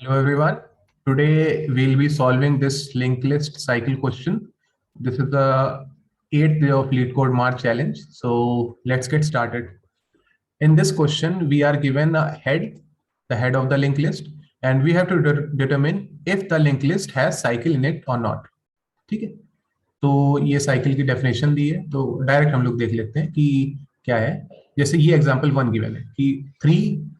Hello everyone. Today we'll be solving this linked list cycle question. This is the eighth day of LeetCode March challenge. So let's get started. In this question, we are given a head, the head of the linked list, and we have to determine if the linked list has cycle in it or not. ठीक है, तो ये cycle की definition दी है, तो direct हम लोग देख लेते हैं कि क्या है। जैसे ये एग्जांपल वन गिवन है कि 3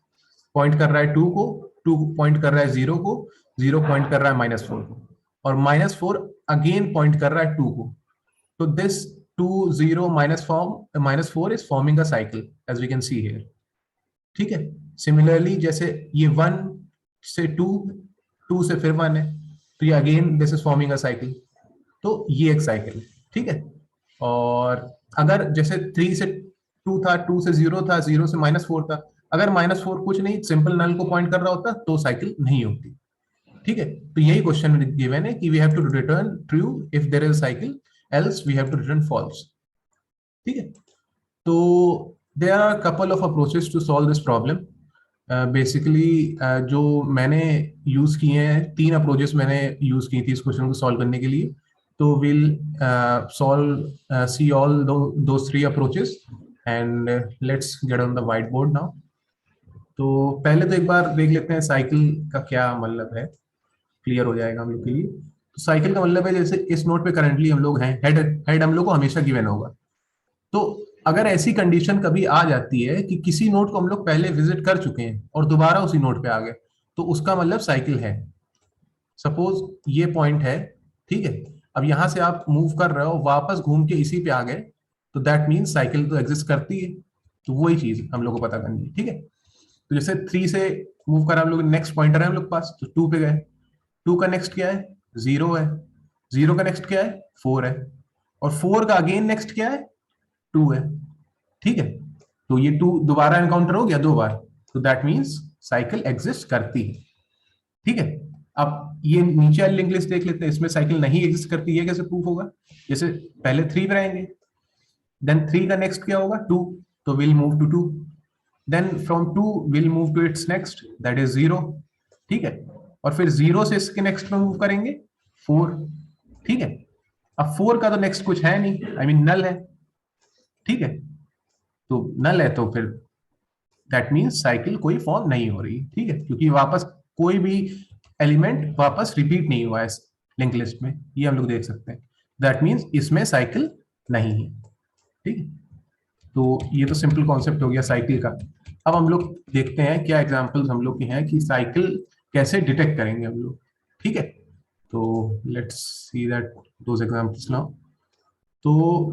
पॉइंट कर रहा है 2 को, 2 पॉइंट कर रहा है 0 को, 0 पॉइंट कर रहा है -4 को, और -4 अगेन पॉइंट कर रहा है 2 को। तो this 2 0 -4 is forming a cycle as we can see here. ठीक है, सिमिलरली जैसे ये 1 से 2, 2 से फिर 1 है, तो ये again this is forming a cycle. तो ये एक साइकिल है। ठीक है, और अगर जैसे 3 से 2 था, 2 से 0 था, 0 से -4 था, अगर -4 कुछ नहीं सिंपल नल को पॉइंट कर रहा होता तो साइकिल नहीं होती। ठीक है, तो यही क्वेश्चन गिवन है कि we have to return true if there is cycle, else we have to return false. ठीक है, तो there are couple of approaches to solve this problem. Basically जो मैंने यूज किए हैं, 3 अप्रोचेस मैंने यूज की थी इस क्वेश्चन को सॉल्व करने के लिए। तो will solve see all those 3 approaches and let's get on the white board now. तो पहले तो एक बार देख लेते हैं साइकिल का क्या मतलब है, क्लियर हो जाएगा हम लोग के लिए। तो साइकिल का मतलब है, जैसे इस नोट पे करंटली हम लोग हैं, हेड हेड हम लोग को हमेशा गिवन होगा। तो अगर ऐसी कंडीशन कभी आ जाती है कि किसी नोट को हम लोग पहले विजिट कर चुके हैं और दोबारा उसी नोट पे आ गए, तो उसका मतलब साइकिल है। सपोज ये पॉइंट है, ठीक है, अब यहां से आप मूव कर रहे हो, वापस घूम के इसी पे आ गए, तो दैट मीन्स साइकिल तो एग्जिस्ट करती है। तो वही चीज हम लोग को पता करनी है। ठीक है, तो जैसे 3 से मूव करा हम लोग, नेक्स्ट पॉइंटर है हम लोग पास, तो 2 पे गए। 2 का नेक्स्ट क्या है? 0 है। 0 का नेक्स्ट क्या है? 4 है। और 4 का अगेन नेक्स्ट क्या है? 2 है। ठीक है, तो ये 2 दोबारा एनकाउंटर हो गया 2 बार, तो दैट मीन्स साइकिल एग्जिस्ट करती है। ठीक है, अब ये नीचे वाली लिंक लिस्ट देख लेते हैं, इसमें साइकिल नहीं एग्जिस्ट करती है, कैसे प्रूफ होगा? जैसे पहले 3 पे रहेंगे, देन 3 का नेक्स्ट क्या होगा? 2, तो will move to 2, then from 2 will move to its next that is 0। ठीक है, और फिर 0 से इसके नेक्स्ट में मूव करेंगे 4। ठीक है, अब 4 का तो नेक्स्ट कुछ है नहीं, आई मीन नल है। ठीक है, तो नल है तो फिर दैट मीन्स साइकिल कोई फॉर्म नहीं हो रही। ठीक है, क्योंकि वापस कोई भी एलिमेंट वापस रिपीट नहीं हुआ है लिंक लिस्ट में, ये हम लोग देख सकते हैं। दैट मीन्स इसमें साइकिल नहीं है। ठीक है, तो ये तो सिंपल कॉन्सेप्ट हो गया साइकिल का। अब हम लोग देखते हैं क्या एग्जांपल्स हम लोग के हैं कि साइकिल कैसे डिटेक्ट करेंगे हम लोग। ठीक है, तो let's see that those examples now. तो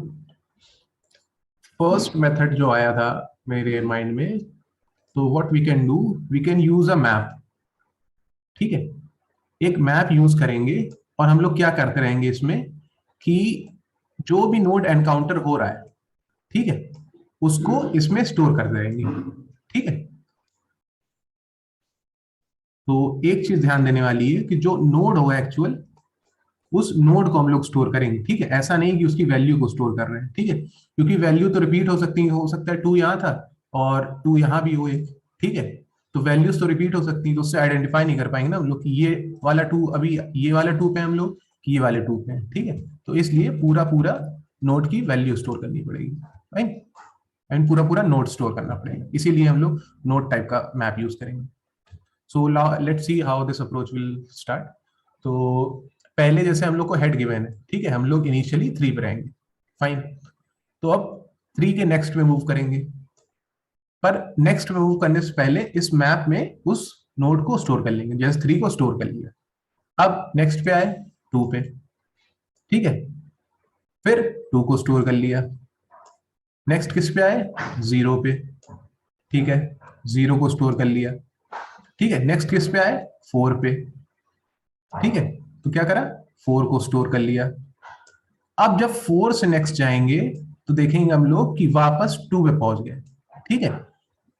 फर्स्ट मेथड जो आया था मेरे माइंड में, तो what we can do, we can use a map. ठीक है, एक मैप यूज करेंगे, और हम लोग क्या करते रहेंगे इसमें कि जो भी नोड एनकाउंटर हो रहा है, ठीक है, उसको इसमें स्टोर कर देंगे। ठीक है, तो एक चीज ध्यान देने वाली है कि जो नोड होगा एक्चुअल, उस नोड को हम लोग स्टोर करेंगे। ठीक है, ऐसा नहीं कि उसकी वैल्यू को स्टोर कर रहे हैं। ठीक है, क्योंकि वैल्यू तो रिपीट हो सकती है, हो सकता है 2 यहाँ था और 2 यहाँ भी हो एक। ठीक है, तो वैल्यूज तो रिपीट हो सकती है, तो उससे आइडेंटिफाई नहीं कर पाएंगे ना हम लोग कि ये वाला 2 अभी ये वाला 2 पे हम लोग, कि ये वाले 2 पे हैं। ठीक है, तो इसलिए पूरा पूरा नोड की वैल्यू स्टोर करनी पड़ेगी, राइट, एंड पूरा पूरा नोड स्टोर करना पड़ेगा, इसीलिए हम लोग नोड टाइप का मैप यूज करेंगे। So let's see how this approach will start. तो पहले जैसे हम लोग को हेड गिवन है, ठीक है, हम लोग इनिशियली 3 पे रहेंगे, फाइन। तो अब 3 के नेक्स्ट में मूव करेंगे, पर नेक्स्ट में मूव करने से पहले इस मैप में उस नोड को स्टोर कर लेंगे। जैसे 3 को स्टोर कर लिया, अब नेक्स्ट पे आए 2 पे। ठीक है, फिर 2 को स्टोर कर लिया, नेक्स्ट किस पे आए? 0 पे। ठीक है, 0 को स्टोर कर लिया। ठीक है, नेक्स्ट किस पे आए? 4 पे। ठीक है, तो क्या करा? 4 को स्टोर कर लिया। अब जब 4 से नेक्स्ट जाएंगे, तो देखेंगे हम लोग कि वापस 2 पे पहुंच गए। ठीक है,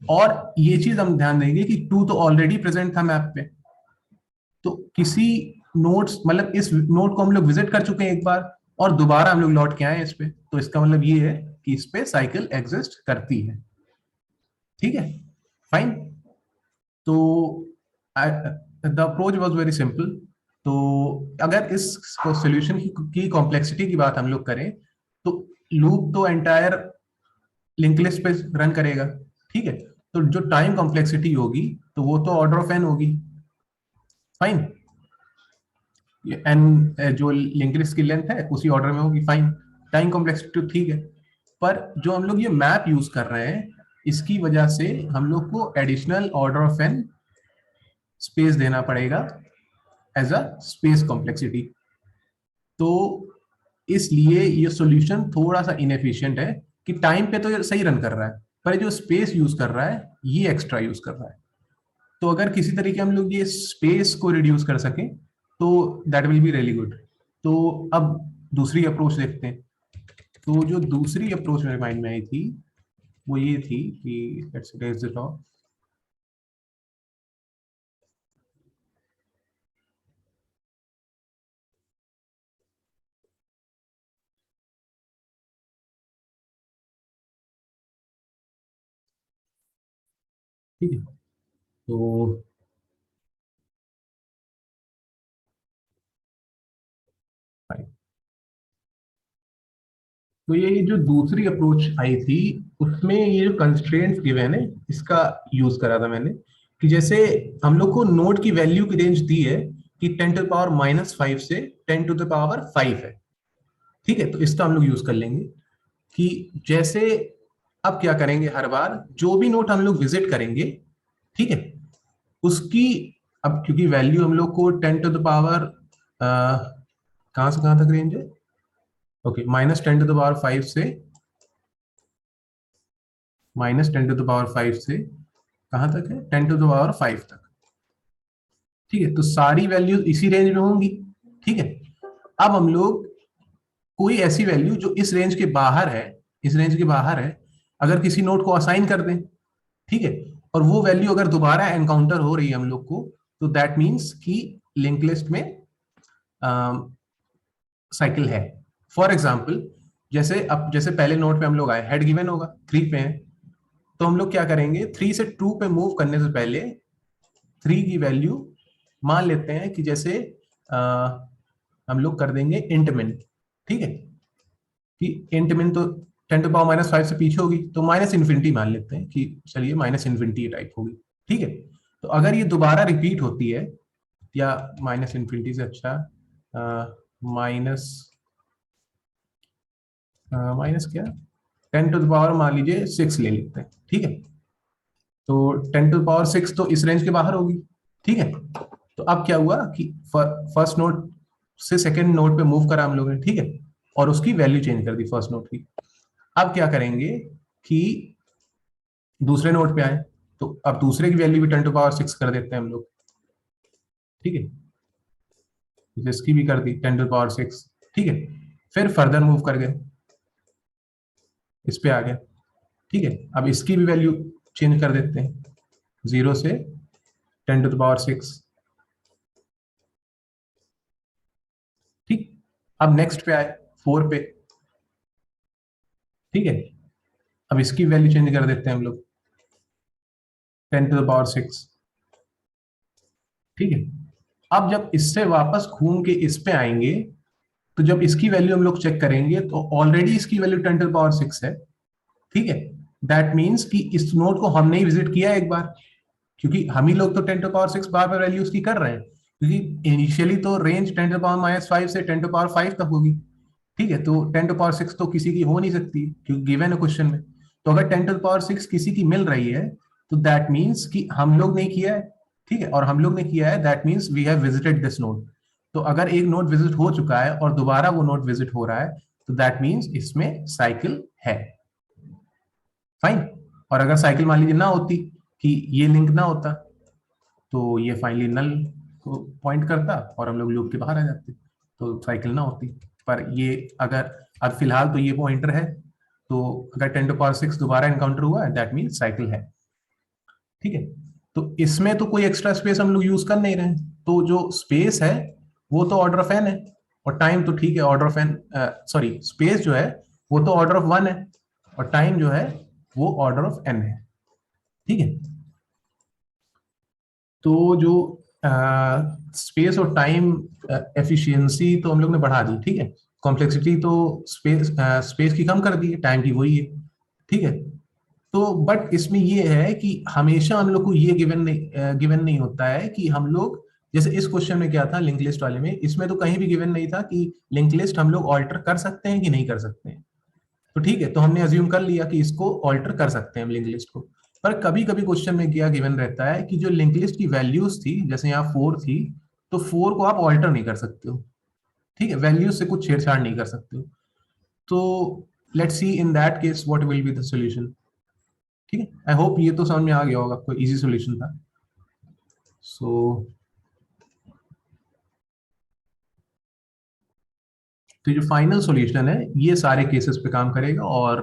और ये चीज हम ध्यान देंगे कि 2 तो ऑलरेडी प्रेजेंट था मैप पे, तो किसी नोट्स मतलब इस नोट को हम लोग विजिट कर चुके हैं एक बार, और दोबारा हम लोग लौट के आए इस पे, तो इसका मतलब ये है कि इस पे साइकिल एग्जिस्ट करती है। ठीक है, फाइन। तो the approach was very simple. तो अगर इस सॉल्यूशन की कॉम्प्लेक्सिटी की बात हम लोग करें, तो लूप तो एंटायर लिंक लिस्ट पे रन करेगा, ठीक है। तो जो टाइम कॉम्प्लेक्सिटी होगी तो वो तो ऑर्डर ऑफ एन होगी, फाइन। एन जो लिंक लिस्ट की लेंथ है उसी ऑर्डर में होगी, फाइन। टाइम कॉम्प्लेक्सिटी ठीक है। पर जो हम लोग ये मैप यूज कर रहे हैं, इसकी वजह से हम लोग को additional order of n space देना पड़ेगा एज अ स्पेस कॉम्प्लेक्सिटी। तो इसलिए ये सॉल्यूशन थोड़ा सा इनएफिशिएंट है कि टाइम पे तो ये सही रन कर रहा है, पर जो स्पेस यूज कर रहा है ये एक्स्ट्रा यूज कर रहा है। तो अगर किसी तरीके हम लोग ये स्पेस को रिड्यूस कर सकें तो that will be really good. तो अब दूसरी अप्रोच देखते हैं। तो जो दूसरी अप्रोच मेरे माइंड में आई थी वो ये थी कि लेट्स रेज द टॉप। ठीक है। तो तो ये जो दूसरी अप्रोच आई थी उसमें ये जो कंस्ट्रेंट्स गिवन है इसका यूज करा था मैंने। कि जैसे हम लोग को नोड की वैल्यू की रेंज दी है कि 10⁻⁻5 से 10⁻5 है, ठीक है। तो इसका हम लोग यूज कर लेंगे कि जैसे अब क्या करेंगे, हर बार जो भी नोट हम लोग विजिट करेंगे, ठीक है, उसकी, अब क्योंकि वैल्यू हम लोग को 10⁻, कहां से कहां तक रेंज है, ओके, -10⁻5 से -10⁻5 से कहां तक है, 10⁻5 तक, ठीक है। तो सारी वैल्यू इसी रेंज में होंगी, ठीक है। अब हम लोग कोई ऐसी वैल्यू जो इस रेंज के बाहर है, इस रेंज के बाहर है, अगर किसी नोट को असाइन कर दें, ठीक है, और वो वैल्यू अगर दोबारा एनकाउंटर हो रही है हम लोग को, तो दैट मीन्स कि लिंक लिस्ट में साइकिल है। फॉर एग्जाम्पल, जैसे अब जैसे पहले नोट पे हम लोग आए, हेड गिवन होगा 3 पे है, तो हम लोग क्या करेंगे, 3 से 2 पे मूव करने से पहले 3 की वैल्यू मान लेते हैं कि जैसे आ, हम लोग कर देंगे इंट मिन, ठीक है। कि इंट मिन तो 10⁻⁻5 से पीछे होगी, तो -∞ मान लेते हैं कि चलिए -∞ टाइप होगी, ठीक है। तो अगर ये दोबारा रिपीट होती है, या -∞ से अच्छा माइनस माइनस क्या, 10⁻, मान लीजिए 6 ले लेते हैं, ठीक है। तो 10⁻6 तो इस रेंज के बाहर होगी, ठीक है। तो अब क्या हुआ कि फर्स्ट नोट से सेकंड नोट पे मूव करा हम लोगों ने, ठीक है, और उसकी वैल्यू चेंज कर दी फर्स्ट नोट की। अब क्या करेंगे कि दूसरे नोट पे आए, तो अब दूसरे की वैल्यू भी 10⁻6 कर देते हैं हम लोग, ठीक है। तो इसकी भी कर दी 10⁻6, ठीक है। फिर फर्दर मूव कर गए, इस पे आ गए, ठीक है। अब इसकी भी वैल्यू चेंज कर देते हैं, 0 से 10⁻6, ठीक। अब नेक्स्ट पे आए, 4 पे, ठीक है। अब इसकी वैल्यू चेंज कर देते हैं हम लोग, 10⁻6, ठीक है। अब जब इससे वापस घूम के इस पे आएंगे, तो जब इसकी वैल्यू हम लोग चेक करेंगे तो ऑलरेडी इसकी वैल्यू 10⁻6 है, ठीक है। दैट मीन्स कि इस नोड को हमने ही विजिट किया एक बार, क्योंकि हम ही लोग तो 10⁻6 बार बार वैल्यू उसकी कर रहे हैं, क्योंकि इनिशियली तो रेंज 10⁻⁻5 से 10⁻5 तक होगी, ठीक है। तो 10⁻6 तो किसी की हो नहीं सकती क्योंकि गिवन है क्वेश्चन में। तो अगर 10⁻6 किसी की मिल रही है तो दैट मीन्स कि हम लोग ने किया है, ठीक है, और हम लोग ने किया है, that means we have visited this node. तो अगर एक नोड विजिट हो चुका है और दोबारा वो नोड विजिट हो रहा है, तो दैट मीन्स इसमें साइकिल है, फाइन। और अगर साइकिल मान लीजिए ना होती, कि ये लिंक ना होता, तो ये फाइनली नल को पॉइंट करता और हम लोग लूप के बाहर आ जाते, तो साइकिल ना होती। पर ये अगर अब फिलहाल तो ये पॉइंटर है, तो अगर 10⁻6 दोबारा एनकाउंटर हुआ है दैट मीन साइकिल है, ठीक है। तो इसमें तो कोई एक्स्ट्रा स्पेस हम लोग यूज कर नहीं रहे हैं, तो जो स्पेस है वो तो ऑर्डर ऑफ एन है, और टाइम तो ठीक है order of n, sorry, space जो है वो तो ऑर्डर ऑफ 1 है, और टाइम जो है वो ऑर्डर ऑफ एन है, ठीक है। तो जो स्पेस और टाइम एफिशिएंसी तो हम लोग ने बढ़ा दी, ठीक है। कॉम्प्लेक्सिटी तो स्पेस की कम कर दी है, टाइम की वही है, ठीक है। तो बट इसमें ये है कि हमेशा हम लोग को ये गिवन नहीं होता है कि हम लोग, जैसे इस क्वेश्चन में क्या था लिंक लिस्ट वाले में, इसमें तो कहीं भी गिवन नहीं था कि लिंक लिस्ट हम लोग ऑल्टर कर सकते हैं कि नहीं कर सकते हैं। तो ठीक है, तो हमने अज्यूम कर लिया कि इसको ऑल्टर कर सकते हैं लिंक लिस्ट को। पर कभी कभी क्वेश्चन में क्या गिवन रहता है कि जो लिंक लिस्ट की वैल्यूज थी, जैसे यहाँ 4 थी, तो 4 को आप ऑल्टर नहीं कर सकते हो, ठीक है, वैल्यूज से कुछ छेड़छाड़ नहीं कर सकते हो। तो let's C in that case what will be the solution. ठीक है, आई होप ये तो समझ में आ गया होगा, कोई इजी सॉल्यूशन था। सो तो जो फाइनल सॉल्यूशन है ये सारे केसेस पे काम करेगा और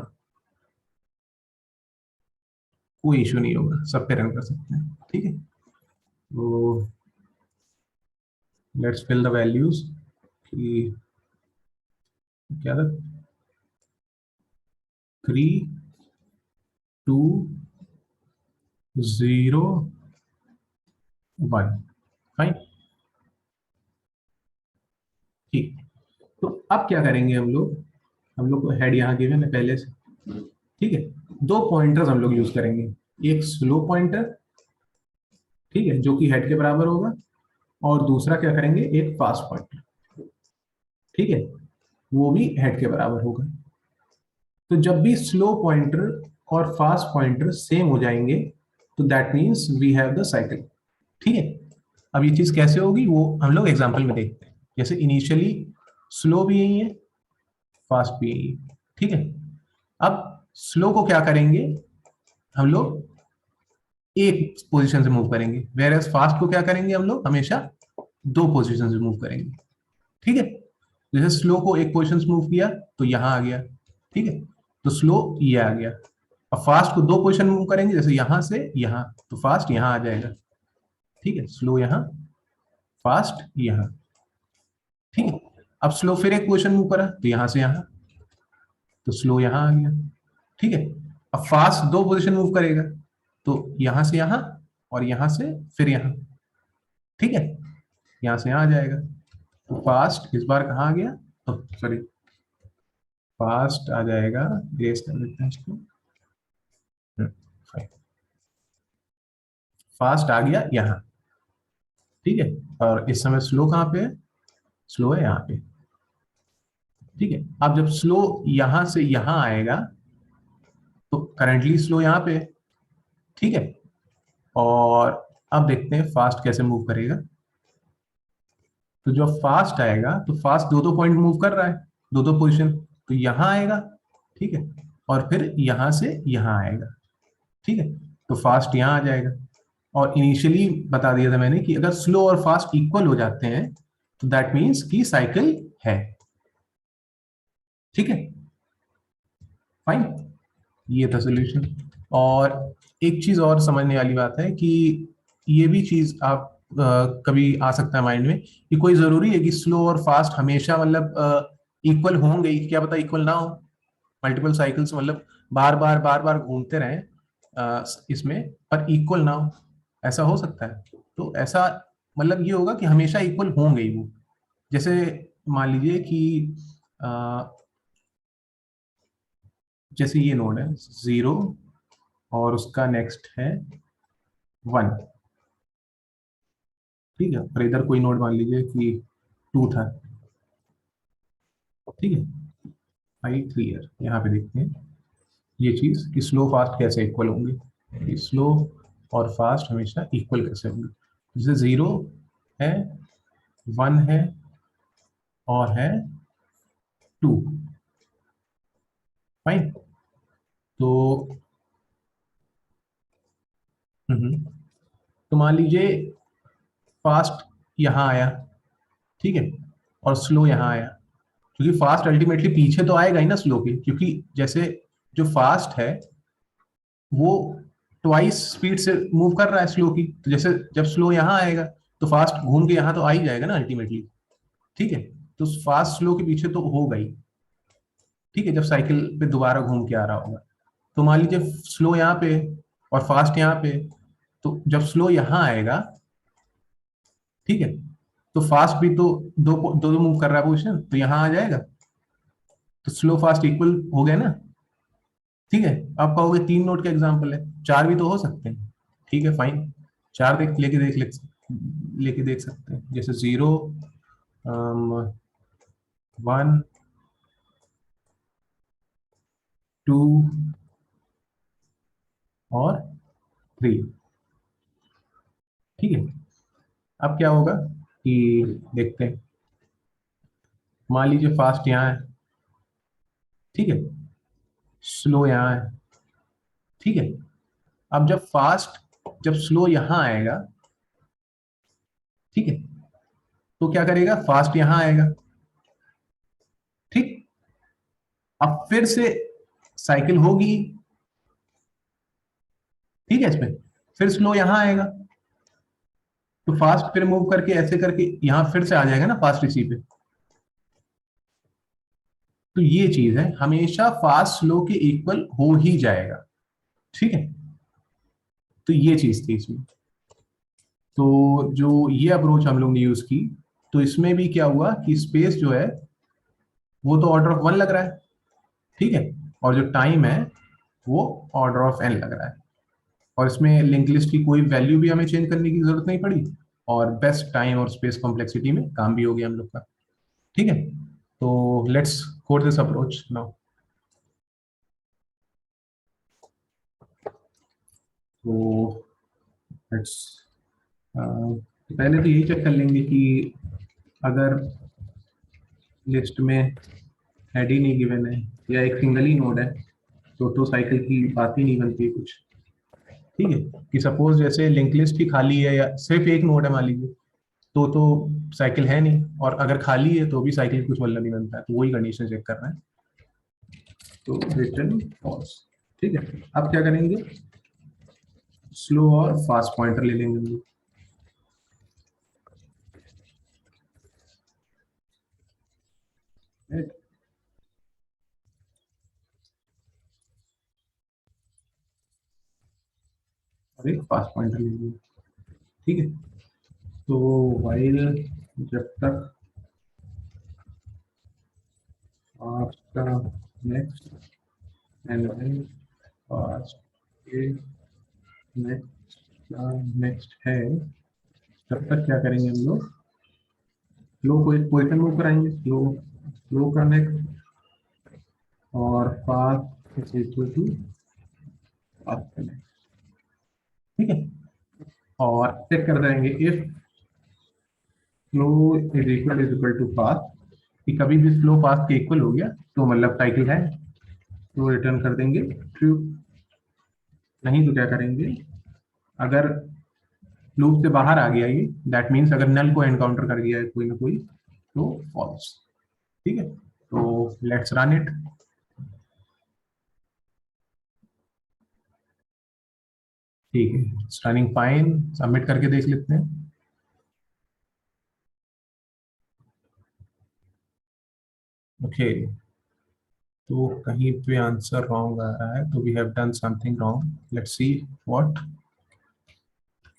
कोई इशू नहीं होगा, सब पे रन कर सकते हैं, ठीक है। तो लेट्स फिल द वैल्यूज कि क्या था, 3 2 0 1, फाइन। ठीक, तो अब क्या करेंगे हम लोग को हेड यहाँ गिवन है पहले से, ठीक है। दो पॉइंटर्स हम लोग यूज करेंगे, एक स्लो पॉइंटर, ठीक है, जो कि हेड के बराबर होगा, और दूसरा क्या करेंगे, एक फास्ट पॉइंटर, ठीक है, वो भी हेड के बराबर होगा। तो जब भी स्लो पॉइंटर और फास्ट पॉइंटर सेम हो जाएंगे तो that means we have the cycle, ठीक है। अब ये चीज कैसे होगी वो हम लोग एग्जांपल में देखते हैं। जैसे इनिशियली स्लो भी यही है, फास्ट भी यही है, ठीक है। अब स्लो को क्या करेंगे हम लोग, एक पोजीशन से मूव करेंगे, वेयर एज फास्ट को क्या करेंगे हम लोग हमेशा दो पोजीशन से मूव करेंगे, ठीक है। जैसे स्लो को एक पोजीशन से मूव किया तो यहां आ गया, ठीक है, तो स्लो ये आ गया। अब फास्ट को दो पोजीशन मूव करेंगे, जैसे यहां से यहां, तो फास्ट यहां आ जाएगा, ठीक है, स्लो यहां, फास्ट यहां, ठीक है। अब स्लो फिर एक पोजीशन मूव करा तो यहां से यहां, तो स्लो यहां आ गया, ठीक है। अब फास्ट दो पोजीशन मूव करेगा तो यहां से यहां और यहां से फिर यहां, ठीक है, यहां से यहां आ जाएगा। तो फास्ट इस बार कहाँ आ गया, तो सॉरी, फास्ट आ जाएगा, रेस कर लेते हैं इसको, फास्ट आ गया यहाँ, ठीक है। और इस समय स्लो कहाँ पे है, स्लो है यहाँ पे, ठीक है। अब जब स्लो यहां से यहां आएगा तो करंटली स्लो यहाँ पे है, ठीक है। और अब देखते हैं फास्ट कैसे मूव करेगा। तो जब फास्ट आएगा तो फास्ट दो दो पॉइंट मूव कर रहा है, दो दो पोजिशन, तो यहां आएगा, ठीक है, और फिर यहां से यहां आएगा, ठीक है। तो फास्ट यहां आ जाएगा। और इनिशियली बता दिया था मैंने कि अगर स्लो और फास्ट इक्वल हो जाते हैं तो दैट मीन्स कि साइकिल है, ठीक है, फाइन। ये था सोल्यूशन। और एक चीज और समझने वाली बात है कि ये भी चीज आप कभी आ सकता है माइंड में कि कोई जरूरी है कि स्लो और फास्ट हमेशा मतलब इक्वल होंगे ही, क्या पता इक्वल ना हो, मल्टीपल साइकिल्स मतलब बार बार घूमते रहें इसमें, पर इक्वल ना हो, ऐसा हो सकता है। तो ऐसा मतलब ये होगा कि हमेशा इक्वल होंगे ही वो। जैसे मान लीजिए कि अ, जैसे ये नोड है 0 और उसका नेक्स्ट है 1, ठीक है, और इधर कोई नोड मान लीजिए कि 2 था, ठीक है। आई क्लियर, यहाँ पे देखते हैं ये चीज कि स्लो फास्ट कैसे इक्वल होंगे, स्लो और फास्ट हमेशा इक्वल कैसे होंगे। जैसे 0 है, 1 है और है 2, फाइन। तो तो मान लीजिए फास्ट यहाँ आया, ठीक है, और स्लो यहाँ आया, क्योंकि फास्ट अल्टीमेटली पीछे तो आएगा ही ना स्लो के, क्योंकि जैसे जो फास्ट है वो ट्वाइस स्पीड से मूव कर रहा है स्लो की, तो जैसे जब स्लो यहाँ आएगा तो फास्ट घूम के यहाँ तो आ ही जाएगा ना अल्टीमेटली, ठीक है। तो फास्ट स्लो के पीछे तो होगा ही, ठीक है, जब साइकिल पे दोबारा घूम के आ रहा होगा। तो मान लीजिए स्लो यहाँ पे और फास्ट यहाँ पे, तो जब स्लो यहाँ आएगा ठीक है, तो फास्ट भी तो दो दो, दो मूव कर रहा है पोजिशन, तो यहां आ जाएगा, तो स्लो फास्ट इक्वल हो गया ना। ठीक है, आप कहोगे 3 नोड का एग्जाम्पल है, 4 भी तो हो सकते हैं। ठीक है फाइन, 4 लेके देख सकते हैं, जैसे 0, 1, 2 और 3। ठीक है, अब क्या होगा कि देखते हैं, मान लीजिए फास्ट यहाँ है, ठीक है, स्लो यहाँ है। ठीक है, अब जब स्लो यहाँ आएगा, ठीक है, तो क्या करेगा, फास्ट यहां आएगा। ठीक, अब फिर से साइकिल होगी। ठीक है, इसमें फिर स्लो यहां आएगा, तो फास्ट फिर मूव करके ऐसे करके यहां फिर से आ जाएगा ना फास्ट इसी पे। तो ये चीज है, हमेशा फास्ट स्लो के इक्वल हो ही जाएगा। ठीक है, तो ये चीज थी इसमें। तो जो ये अप्रोच हम लोग ने यूज की, तो इसमें भी क्या हुआ कि स्पेस जो है वो तो ऑर्डर ऑफ 1 लग रहा है। ठीक है, और जो टाइम है वो ऑर्डर ऑफ n लग रहा है, और इसमें लिंक लिस्ट की कोई वैल्यू भी हमें चेंज करने की जरूरत नहीं पड़ी, और बेस्ट टाइम और स्पेस कॉम्प्लेक्सिटी में काम भी हो गया हम लोग का। ठीक है, तो let's code this approach now. तो लेट्स पहले तो यही चेक कर लेंगे कि अगर लिस्ट में हेड ही नहीं गिवन है या एक सिंगल ही नोड है, तो साइकिल की बात ही नहीं बनती कुछ। ठीक है, कि सपोज जैसे लिंक लिस्ट ही खाली है या सिर्फ एक नोड है मान लीजिए, तो साइकिल है नहीं, और अगर खाली है तो भी साइकिल कुछ मतलब नहीं बनता है, तो वही कंडीशन चेक करना है। तो रिटर्न फॉल्स। ठीक है, अब क्या करेंगे, स्लो और फास्ट पॉइंटर ले लेंगे हम लोग। Right? और एक फास्ट पॉइंटर ले लेंगे। ठीक है, तो वाइल जब तक फास्ट का नेक्स्ट एंड वाइल फास्ट के नेक्स्ट का नेक्स्ट है, तब तक क्या करेंगे हम लोग, स्लो को एक पोजिशन मूव कराएंगे, स्लो स्लो का नेक्स्ट, और fast is equal to fast का नेक्स्ट। ठीक है, और चेक कर देंगे if slow is equal to fast, कि कभी भी स्लो फास्ट के इक्वल हो गया तो मतलब साइकिल है, तो रिटर्न कर देंगे ट्रू। नहीं तो क्या करेंगे, अगर लूप से बाहर आ गया ये, दैट मीन्स अगर नल को एनकाउंटर कर गया है कोई ना कोई, तो फॉल्स। ठीक है, तो लेट्स रन इट। ठीक है, रनिंग फाइन, सबमिट करके देख लेते हैं। ओके, तो कहीं पे आंसर रॉन्ग आ रहा है, तो we have done something wrong, let's see what.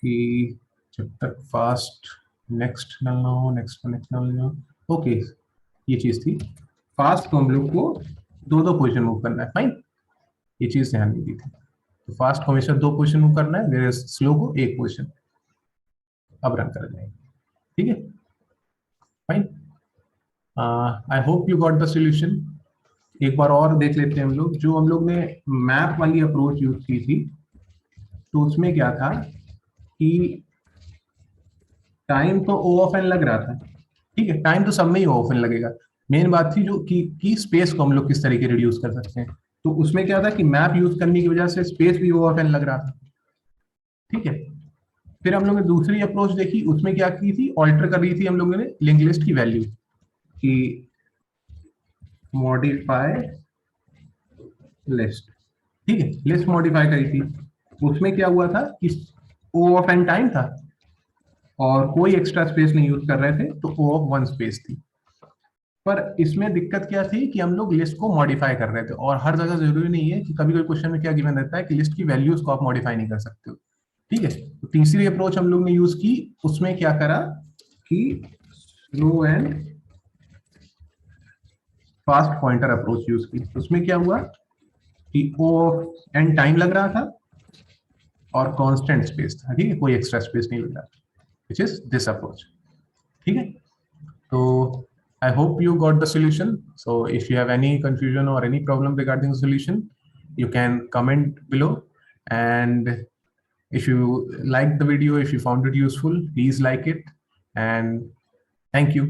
कि जब तक फास्ट नेक्स्ट नल ना हो, नेक्स्ट नल ना हो। ओके, ये चीज थी, फास्ट को हम लोग को दो दो पोजीशन मूव करना है। फाइन, ये चीज ध्यान दी थी, तो फास्ट को हमेशा 2 पोजीशन मूव करना है, वेयर स्लो को 1 पोजीशन। अब रन कर जाएंगे। ठीक है fine, I hope you got the solution. एक बार और देख लेते हैं हम लोग, जो हम लोग ने मैप वाली अप्रोच यूज की थी, तो उसमें क्या था कि टाइम तो ओ ऑफ एन लग रहा था। ठीक है, टाइम तो सब में ही ओ ऑफ एन लगेगा। मेन बात थी जो कि स्पेस को हम लोग किस तरीके रिड्यूस कर सकते हैं, तो उसमें क्या था कि मैप यूज करने की वजह से स्पेस भी ओ ऑफ एन लग रहा था। ठीक है, फिर हम लोग ने दूसरी अप्रोच देखी, उसमें क्या की थी, ऑल्टर कर रही थी हम लोगों ने लिंक लिस्ट की वैल्यू, कि मॉडिफाई लिस्ट। ठीक है, लिस्ट मॉडिफाई करी थी, उसमें क्या हुआ था कि ओ ऑफ एन टाइम था और कोई एक्स्ट्रा स्पेस नहीं यूज कर रहे थे, तो ओ ऑफ 1 स्पेस थी। पर इसमें दिक्कत क्या थी कि हम लोग लिस्ट को मॉडिफाई कर रहे थे, और हर जगह जरूरी नहीं है कि कभी कोई क्वेश्चन में क्या गिवन रहता है कि लिस्ट की वैल्यूज को आप मॉडिफाई नहीं कर सकते हो। ठीक है, तो तीसरी अप्रोच हम लोग ने यूज की, उसमें क्या करा कि slow and fast pointer approach use की। तो उसमें क्या हुआ कि ओ एन टाइम लग रहा था और कांस्टेंट स्पेस था, ठीक है, कोई एक्स्ट्रा स्पेस नहीं लग रहा, विच इज दिस अप्रोच। ठीक है, तो I hope you got the solution. So if you have any confusion or any problem regarding the solution, you can comment below. And if you liked the video, if you found it useful, please like it. And thank you.